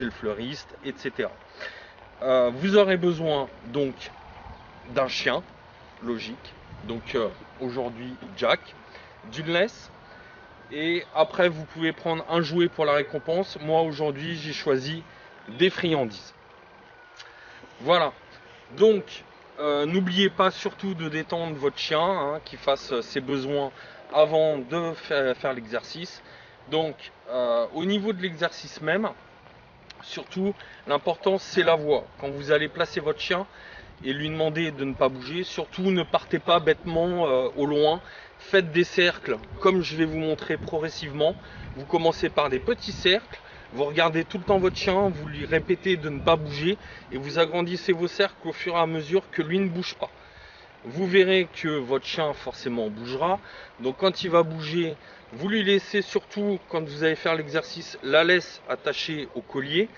le fleuriste, etc. Vous aurez besoin donc d'un chien, logique, donc aujourd'hui Jack, d'une laisse, et après vous pouvez prendre un jouet pour la récompense. Moi aujourd'hui j'ai choisi des friandises. Voilà, donc n'oubliez pas surtout de détendre votre chien, hein, qu'il fasse ses besoins avant de faire l'exercice. Donc au niveau de l'exercice même, surtout l'important c'est la voie. Quand vous allez placer votre chien et lui demander de ne pas bouger, surtout ne partez pas bêtement au loin, faites des cercles comme je vais vous montrer progressivement. Vous commencez par des petits cercles, vous regardez tout le temps votre chien, vous lui répétez de ne pas bouger et vous agrandissez vos cercles au fur et à mesure que lui ne bouge pas. Vous verrez que votre chien forcément bougera, donc quand il va bouger, vous lui laissez surtout, quand vous allez faire l'exercice, la laisse attachée au collier.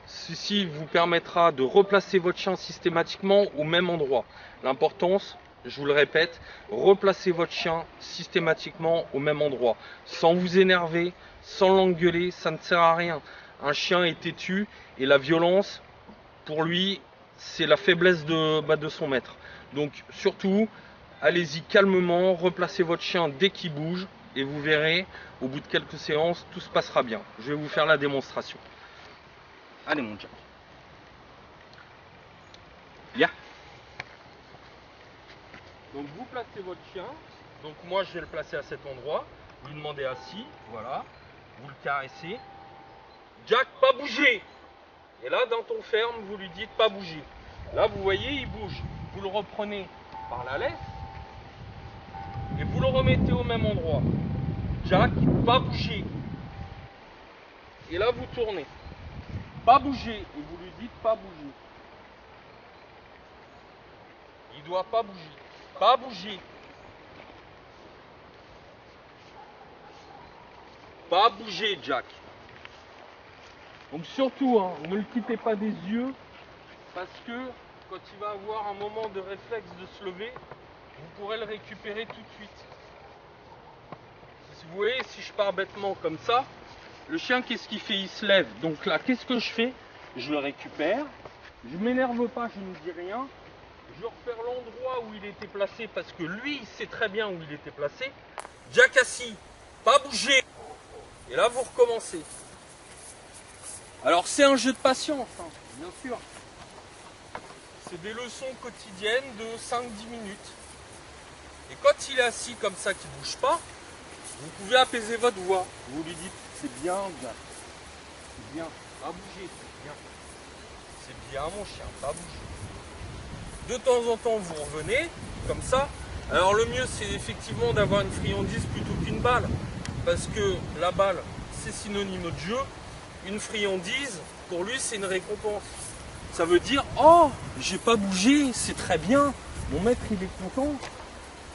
Ceci vous permettra de replacer votre chien systématiquement au même endroit. L'importance, je vous le répète, replacez votre chien systématiquement au même endroit, sans vous énerver, sans l'engueuler, ça ne sert à rien. Un chien est têtu et la violence, pour lui, c'est la faiblesse de son maître. Donc surtout, allez-y calmement, replacez votre chien dès qu'il bouge et vous verrez, au bout de quelques séances, tout se passera bien. Je vais vous faire la démonstration. Allez mon Jack. Viens. Donc vous placez votre chien. Donc moi je vais le placer à cet endroit. Vous lui demandez assis. Voilà. Vous le caressez. Jack, pas bouger. Et là dans ton ferme, vous lui dites pas bouger. Là vous voyez, il bouge. Vous le reprenez par la laisse. Et vous le remettez au même endroit. Jack, pas bouger. Et là vous tournez. Pas bouger. Et vous lui dites pas bouger. Il doit pas bouger. Pas bouger. Pas bouger, Jack. Donc surtout, hein, ne le quittez pas des yeux, parce que quand il va avoir un moment de réflexe de se lever, vous pourrez le récupérer tout de suite. Si vous voyez, si je pars bêtement comme ça, le chien, qu'est-ce qu'il fait? Il se lève. Donc là, qu'est-ce que je fais? Je le récupère. Je ne m'énerve pas, je ne dis rien. Je repère l'endroit où il était placé, parce que lui, il sait très bien où il était placé. Jack assis, pas bouger. Et là, vous recommencez. Alors, c'est un jeu de patience, hein, bien sûr. C'est des leçons quotidiennes de 5-10 minutes. Et quand il est assis comme ça, qu'il ne bouge pas, vous pouvez apaiser votre voix. Vous lui dites, c'est bien, Jack. C'est bien, pas bouger, c'est bien. C'est bien, mon chien, pas bouger. De temps en temps, vous revenez, comme ça. Alors, le mieux, c'est effectivement d'avoir une friandise plutôt qu'une balle. Parce que la balle, c'est synonyme de jeu. Une friandise, pour lui, c'est une récompense. Ça veut dire, oh, j'ai pas bougé, c'est très bien. Mon maître, il est content.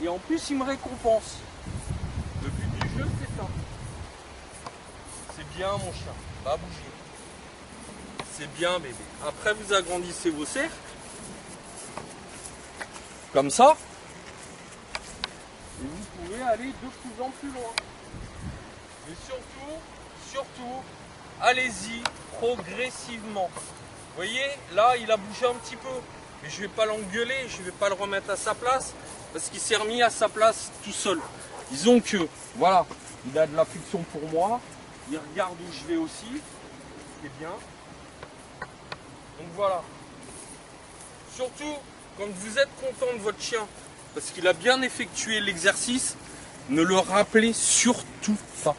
Et en plus, il me récompense. Le but du jeu, c'est ça. C'est bien, mon chien, pas bouger. C'est bien, bébé. Après, vous agrandissez vos cercles. Comme ça. Et vous pouvez aller de plus en plus loin. Mais surtout, allez-y progressivement. Vous voyez, là, il a bougé un petit peu. Mais je ne vais pas l'engueuler, je ne vais pas le remettre à sa place. Parce qu'il s'est remis à sa place tout seul. Disons que, voilà, il a de l'affection pour moi. Il regarde où je vais aussi. C'est bien. Donc voilà. Surtout, quand vous êtes content de votre chien, parce qu'il a bien effectué l'exercice, ne le rappelez surtout pas.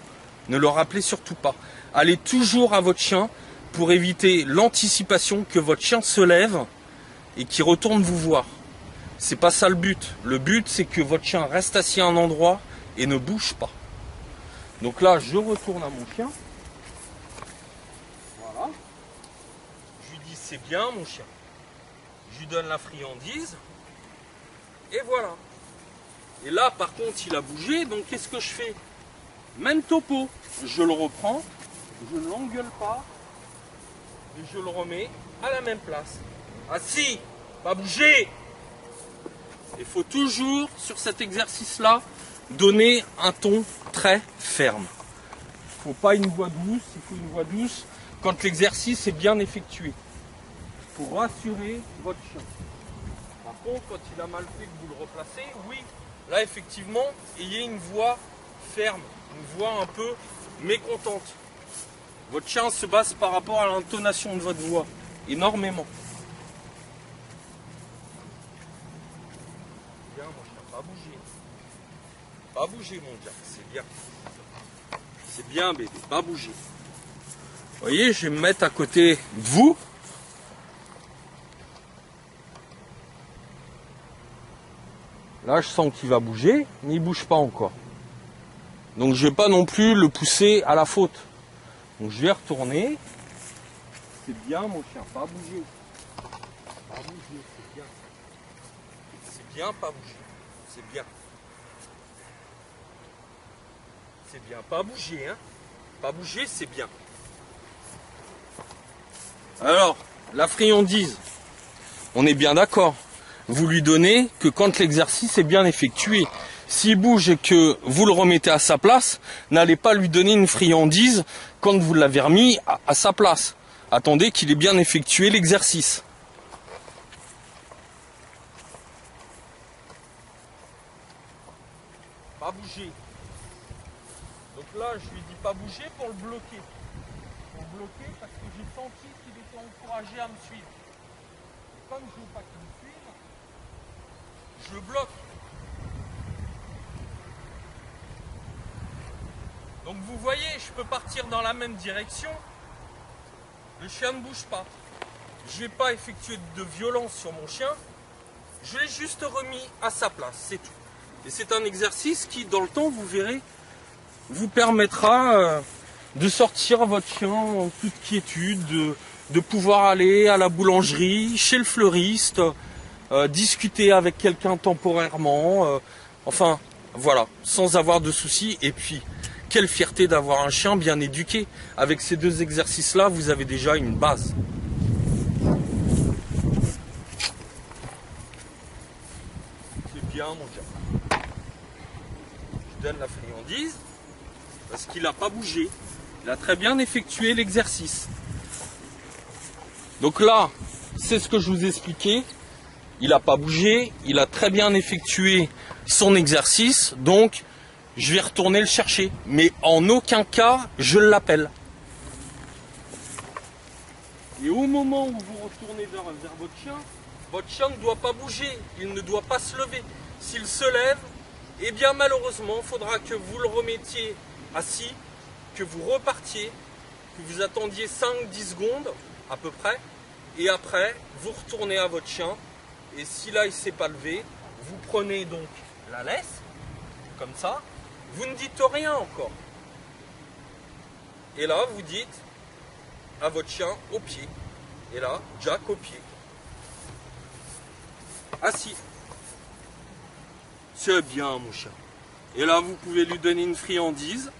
Ne le rappelez surtout pas. Allez toujours à votre chien pour éviter l'anticipation que votre chien se lève et qu'il retourne vous voir. C'est pas ça le but. Le but, c'est que votre chien reste assis à un endroit et ne bouge pas. Donc là, je retourne à mon chien. Voilà. Je lui dis, c'est bien mon chien. Je lui donne la friandise. Et voilà. Et là, par contre, il a bougé. Donc, qu'est-ce que je fais? Même topo. Je le reprends. Je ne l'engueule pas. Et je le remets à la même place. Assis. Pas bouger. Il faut toujours, sur cet exercice-là, donner un ton très ferme. Il ne faut pas une voix douce. Il faut une voix douce quand l'exercice est bien effectué. Pour rassurer votre chien. Par contre, quand il a mal fait que vous le replacez, oui, là effectivement, ayez une voix ferme, une voix un peu mécontente. Votre chien se base par rapport à l'intonation de votre voix, énormément. Bien, mon chien, pas bouger. Pas bouger, mon gars, c'est bien. C'est bien, bébé, pas bouger. Vous voyez, je vais me mettre à côté de vous. Là, je sens qu'il va bouger, mais il ne bouge pas encore. Donc, je ne vais pas non plus le pousser à la faute. Donc, je vais retourner. C'est bien, mon chien, pas bouger. Pas bouger, c'est bien. C'est bien, pas bouger. C'est bien. C'est bien, pas bouger, hein. Pas bouger, c'est bien. Alors, la friandise, on est bien d'accord. Vous lui donnez que quand l'exercice est bien effectué. S'il bouge et que vous le remettez à sa place, n'allez pas lui donner une friandise quand vous l'avez remis à sa place. Attendez qu'il ait bien effectué l'exercice. Pas bouger. Donc là, je lui dis pas bouger pour le bloquer. Pour le bloquer parce que j'ai senti qu'il était encouragé à me suivre. Et comme je ne veux pas qu'il me suive, je le bloque. Donc vous voyez, je peux partir dans la même direction. Le chien ne bouge pas. Je n'ai pas effectué de violence sur mon chien. Je l'ai juste remis à sa place, c'est tout. Et c'est un exercice qui, dans le temps, vous verrez, vous permettra de sortir votre chien en toute quiétude, de pouvoir aller à la boulangerie, chez le fleuriste, discuter avec quelqu'un temporairement, enfin voilà, sans avoir de soucis. Et puis, quelle fierté d'avoir un chien bien éduqué. Avec ces deux exercices-là, vous avez déjà une base. C'est bien, mon gars. Je donne la friandise parce qu'il n'a pas bougé. Il a très bien effectué l'exercice. Donc là, c'est ce que je vous expliquais. Il n'a pas bougé, il a très bien effectué son exercice. Donc, je vais retourner le chercher. Mais en aucun cas, je l'appelle. Et au moment où vous retournez vers votre chien ne doit pas bouger. Il ne doit pas se lever. S'il se lève, eh bien malheureusement, il faudra que vous le remettiez assis, que vous repartiez, que vous attendiez 5-10 secondes à peu près. Et après, vous retournez à votre chien. Et si là, il ne s'est pas levé, vous prenez donc la laisse, comme ça. Vous ne dites rien encore. Et là, vous dites à votre chien au pied. Et là, Jack au pied. Assis. C'est bien, mon chien. Et là, vous pouvez lui donner une friandise.